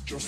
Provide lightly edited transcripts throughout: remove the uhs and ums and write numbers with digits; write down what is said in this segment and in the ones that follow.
Salut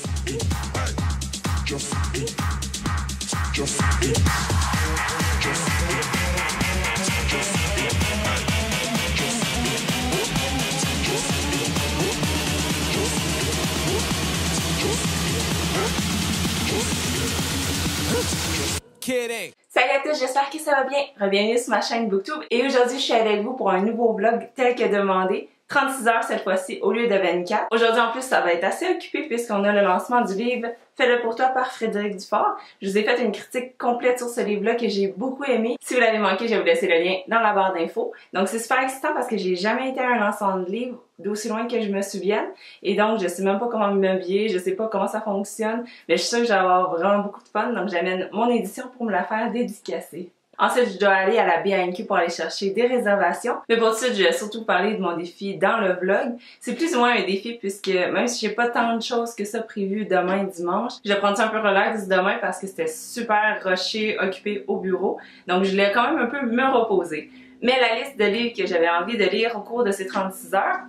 à tous, j'espère que ça va bien. Bienvenue sur ma chaîne Booktube et aujourd'hui je suis avec vous pour un nouveau vlog tel que demandé. 36 heures cette fois-ci au lieu de 24. Aujourd'hui en plus ça va être assez occupé puisqu'on a le lancement du livre Fais-le pour toi par Frédéric Dufort. Je vous ai fait une critique complète sur ce livre-là que j'ai beaucoup aimé. Si vous l'avez manqué, je vais vous laisser le lien dans la barre d'infos. Donc c'est super excitant parce que j'ai jamais été à un lancement de livre d'aussi loin que je me souvienne. Et donc je sais même pas comment m'habiller, je sais pas comment ça fonctionne, mais je suis sûre que je vais avoir vraiment beaucoup de fun. Donc j'amène mon édition pour me la faire dédicacer. Ensuite, je dois aller à la B&Q pour aller chercher des réservations. Mais pour tout de suite, je vais surtout parler de mon défi dans le vlog. C'est plus ou moins un défi puisque même si j'ai pas tant de choses que ça prévues demain dimanche, je vais prendre ça un peu relax demain parce que c'était super rushé, occupé au bureau. Donc je voulais quand même un peu me reposer. Mais la liste de livres que j'avais envie de lire au cours de ces 36 heures,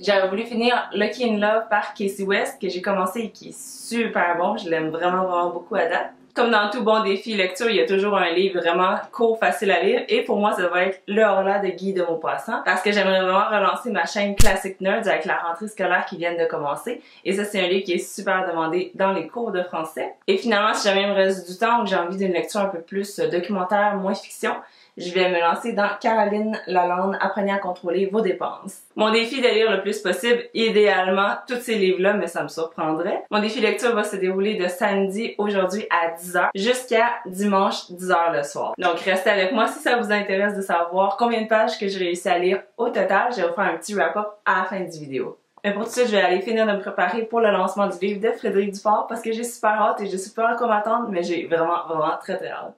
j'avais voulu finir Lucky in Love par Casey West que j'ai commencé et qui est super bon. Je l'aime vraiment beaucoup à date. Comme dans tout bon défi lecture, il y a toujours un livre vraiment court, facile à lire. Et pour moi, ça va être Le Horla de Guy de Maupassant. Parce que j'aimerais vraiment relancer ma chaîne Classic Nerds avec la rentrée scolaire qui vient de commencer. Et ça, c'est un livre qui est super demandé dans les cours de français. Et finalement, si jamais il me reste du temps ou que j'ai envie d'une lecture un peu plus documentaire, moins fiction, je vais me lancer dans Caroline Lalande, Apprenez à contrôler vos dépenses. Mon défi de lire le plus possible, idéalement, tous ces livres-là, mais ça me surprendrait. Mon défi lecture va se dérouler de samedi, aujourd'hui à 10h, jusqu'à dimanche, 10h le soir. Donc, restez avec moi si ça vous intéresse de savoir combien de pages que j'ai réussi à lire au total. Je vais vous faire un petit wrap-up à la fin du vidéo. Mais pour tout de suite, je vais aller finir de me préparer pour le lancement du livre de Frédéric Dufort parce que j'ai super hâte et je sais pas à quoi m'attendre, mais j'ai vraiment très hâte.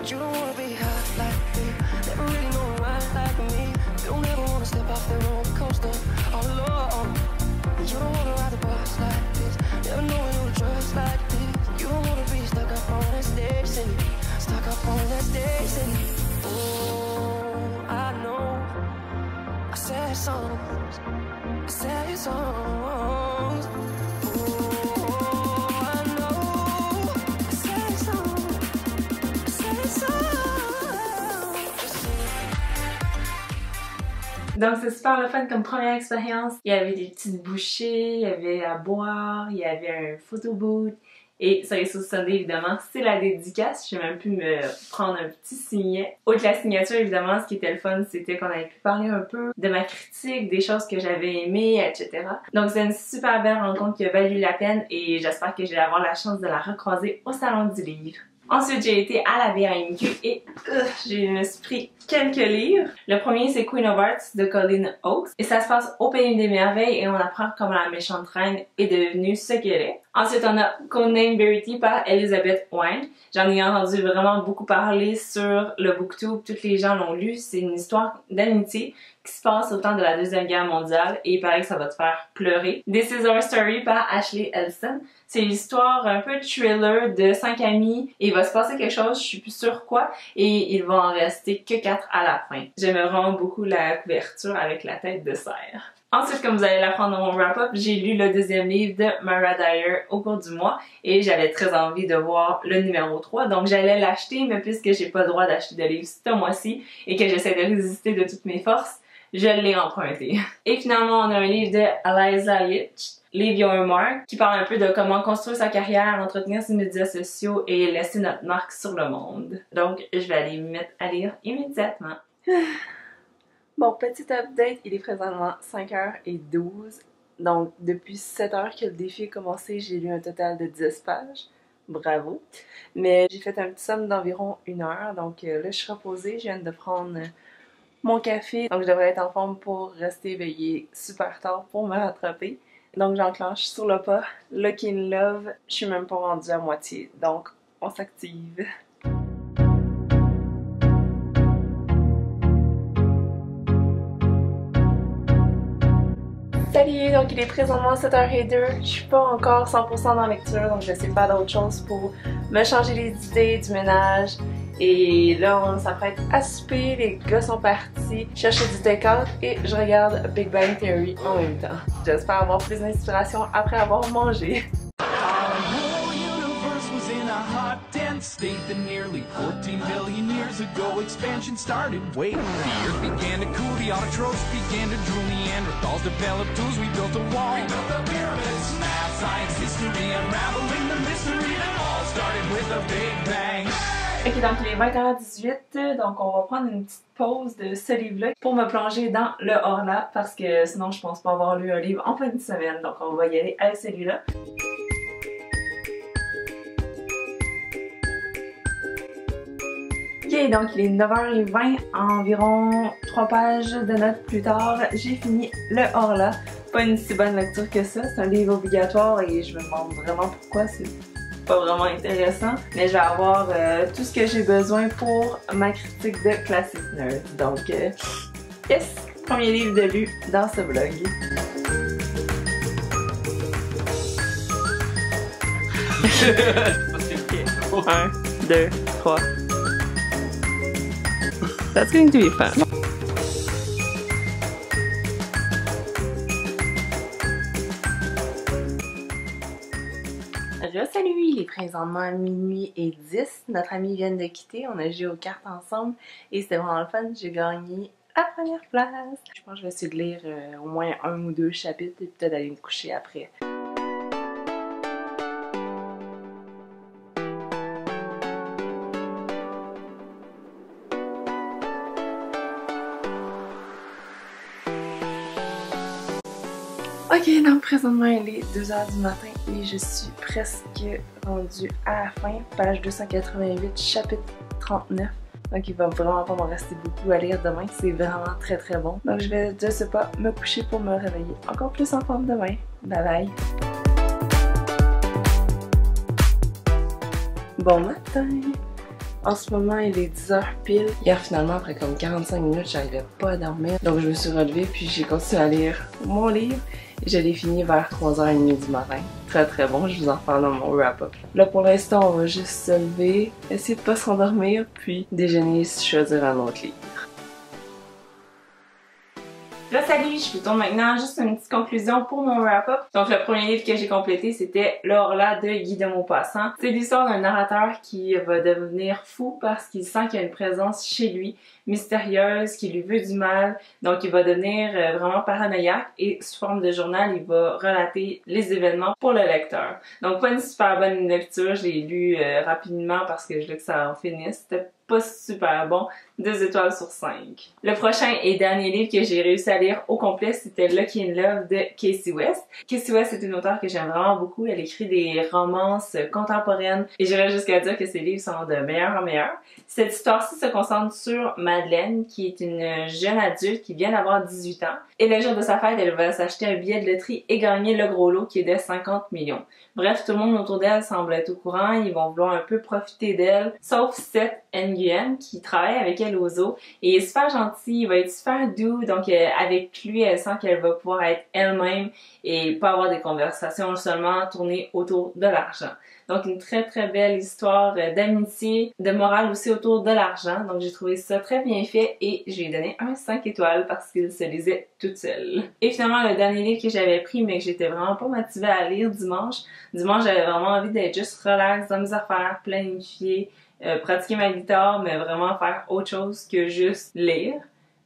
You don't wanna be hot like me, never really know right like me. You don't ever wanna step off the roller coaster all alone. You don't wanna ride the bus like this, never know who to trust like this. You don't wanna be stuck up on that stage singing, stuck up on that stage singing. Oh, I know, I said songs, I said songs. Donc c'est super le fun comme première expérience. Il y avait des petites bouchées, il y avait à boire, il y avait un photo booth. Et sur les sauces Sunday, évidemment, c'est la dédicace. J'ai même pu me prendre un petit signet. Autre la signature, évidemment, ce qui était le fun, c'était qu'on avait pu parler un peu de ma critique, des choses que j'avais aimées, etc. Donc c'est une super belle rencontre qui a valu la peine et j'espère que je vais avoir la chance de la recroiser au Salon du Livre. Ensuite, j'ai été à la B&Q et je me suis pris quelques livres. Le premier, c'est Queen of Hearts de Colleen Hooks. Et ça se passe au Pays des Merveilles et on apprend comment la méchante reine est devenue ce qu'elle est. Ensuite, on a Codename Verity par Elizabeth Wine. J'en ai entendu vraiment beaucoup parler sur le Booktube. Tous les gens l'ont lu. C'est une histoire d'amitié qui se passe au temps de la Deuxième Guerre mondiale et il paraît que ça va te faire pleurer. This is Our Story par Ashley Elson. C'est l'histoire un peu thriller de 5 amis et il va se passer quelque chose, je suis plus sûre quoi, et il va en rester que 4 à la fin. J'aime vraiment beaucoup la couverture avec la tête de cerf. Ensuite, comme vous allez l'apprendre dans mon wrap-up, j'ai lu le deuxième livre de Mara Dyer au cours du mois et j'avais très envie de voir le numéro 3, donc j'allais l'acheter, mais puisque j'ai pas le droit d'acheter de livres ce mois-ci et que j'essaie de résister de toutes mes forces, je l'ai emprunté. Et finalement, on a un livre de Eliza Litch, Leave Your Mark, qui parle un peu de comment construire sa carrière, entretenir ses médias sociaux et laisser notre marque sur le monde. Donc, je vais aller me mettre à lire immédiatement. Bon, petit update, il est présentement 5h12. Donc, depuis 7 heures que le défi a commencé, j'ai lu un total de 10 pages. Bravo! Mais j'ai fait un petit somme d'environ 1 heure. Donc là, je suis reposée. Je viens de prendre mon café. Donc, je devrais être en forme pour rester éveillée super tard pour me rattraper. Donc, j'enclenche sur le pas. Lucky in Love. Je suis même pas rendue à moitié. Donc, on s'active. Salut! Donc il est présentement 7h02, je suis pas encore 100% dans la lecture, donc je sais pas d'autre chose pour me changer les idées du ménage. Et là on s'apprête à souper, les gars sont partis chercher du take-out et je regarde Big Bang Theory en même temps. J'espère avoir plus d'inspiration après avoir mangé. State that nearly 14 billion years ago expansion started. Wait, the earth began to cool, the autotrophs began to drool, Neanderthals developed tools, we built a wall. We built the pyramids, math, science, history, unraveling the mystery that all started with a big bang. Ok, donc il est 20h18, donc on va prendre une petite pause de ce livre-là pour me plonger dans le Horla parce que sinon je pense pas avoir lu un livre en fin de semaine, donc on va y aller avec celui-là. Ok, donc il est 9h20, environ 3 pages de notes plus tard, j'ai fini le Horla. Pas une si bonne lecture que ça, c'est un livre obligatoire et je me demande vraiment pourquoi, c'est pas vraiment intéressant. Mais je vais avoir tout ce que j'ai besoin pour ma critique de Classic Nerd. Donc, yes! Premier livre de lu dans ce vlog. Ok, 1, 2, 3. That's going to be fun. Salut, il est présentement minuit et 10. Notre ami vient de quitter, on a joué aux cartes ensemble et c'était vraiment le fun. J'ai gagné la première place. Je pense que je vais essayer de lire au moins 1 ou 2 chapitres et peut-être aller me coucher après. Ok, donc présentement il est 2h du matin et je suis presque rendue à la fin, page 288, chapitre 39. Donc il va vraiment pas m'en rester beaucoup à lire demain, c'est vraiment très très bon. Donc je vais de ce pas me coucher pour me réveiller encore plus en forme demain. Bye bye! Bon matin! En ce moment, il est 10h pile. Hier, finalement, après comme 45 minutes, j'arrivais pas à dormir. Donc, je me suis relevée puis j'ai continué à lire mon livre. Et je l'ai fini vers 3h30 du matin. Très très bon, je vous en reparle dans mon wrap-up. Là, pour l'instant, on va juste se lever, essayer de pas s'endormir, puis déjeuner, choisir un autre livre. Là, salut, je vous tourne maintenant juste une petite conclusion pour mon wrap-up. Donc, le premier livre que j'ai complété, c'était Le Horla de Guy de Maupassant. C'est l'histoire d'un narrateur qui va devenir fou parce qu'il sent qu'il y a une présence chez lui, mystérieuse, qui lui veut du mal. Donc, il va devenir vraiment paranoïaque et sous forme de journal, il va relater les événements pour le lecteur. Donc, pas une super bonne lecture, je l'ai lu rapidement parce que je voulais que ça en finisse. C'était pas super bon, 2 étoiles sur 5. Le prochain et dernier livre que j'ai réussi à lire au complet, c'était Lucky in Love de Casey West. Casey West est une auteure que j'aime vraiment beaucoup. Elle écrit des romances contemporaines et j'irais jusqu'à dire que ses livres sont de meilleur en meilleur. Cette histoire-ci se concentre sur Madeleine, qui est une jeune adulte qui vient d'avoir 18 ans. Et le jour de sa fête, elle va s'acheter un billet de loterie et gagner le gros lot qui est de 50 millions. Bref, tout le monde autour d'elle semble être au courant, ils vont vouloir un peu profiter d'elle, sauf Seth Nguyen qui travaille avec elle au zoo. Et il est super gentil, il va être super doux, donc avec lui, elle sent qu'elle va pouvoir être elle-même et pas avoir des conversations seulement tournées autour de l'argent. Donc une très très belle histoire d'amitié, de morale aussi autour de l'argent. Donc j'ai trouvé ça très bien fait et je lui ai donné un 5 étoiles parce qu'il se lisait toute seule. Et finalement le dernier livre que j'avais pris mais que j'étais vraiment pas motivée à lire dimanche. Dimanche j'avais vraiment envie d'être juste relax dans mes affaires, planifier, pratiquer ma guitare mais vraiment faire autre chose que juste lire.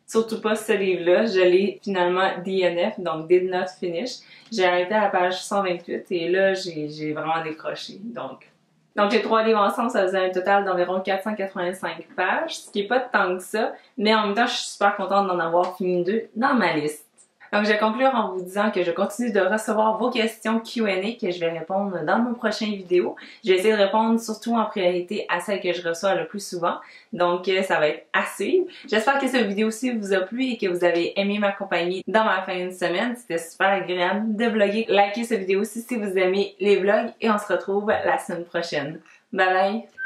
Surtout pas ce livre-là, je l'ai finalement DNF, donc Did Not Finish. J'ai arrêté à la page 128 et là, j'ai vraiment décroché. Donc les 3 livres ensemble, ça faisait un total d'environ 485 pages, ce qui est pas tant que ça, mais en même temps, je suis super contente d'en avoir fini 2 dans ma liste. Donc je vais conclure en vous disant que je continue de recevoir vos questions Q&A que je vais répondre dans mon prochain vidéo. Je vais essayer de répondre surtout en priorité à celles que je reçois le plus souvent. Donc ça va être à suivre. J'espère que cette vidéo-ci vous a plu et que vous avez aimé m'accompagner dans ma fin de semaine. C'était super agréable de vlogger. Likez cette vidéo-ci si vous aimez les vlogs et on se retrouve la semaine prochaine. Bye bye!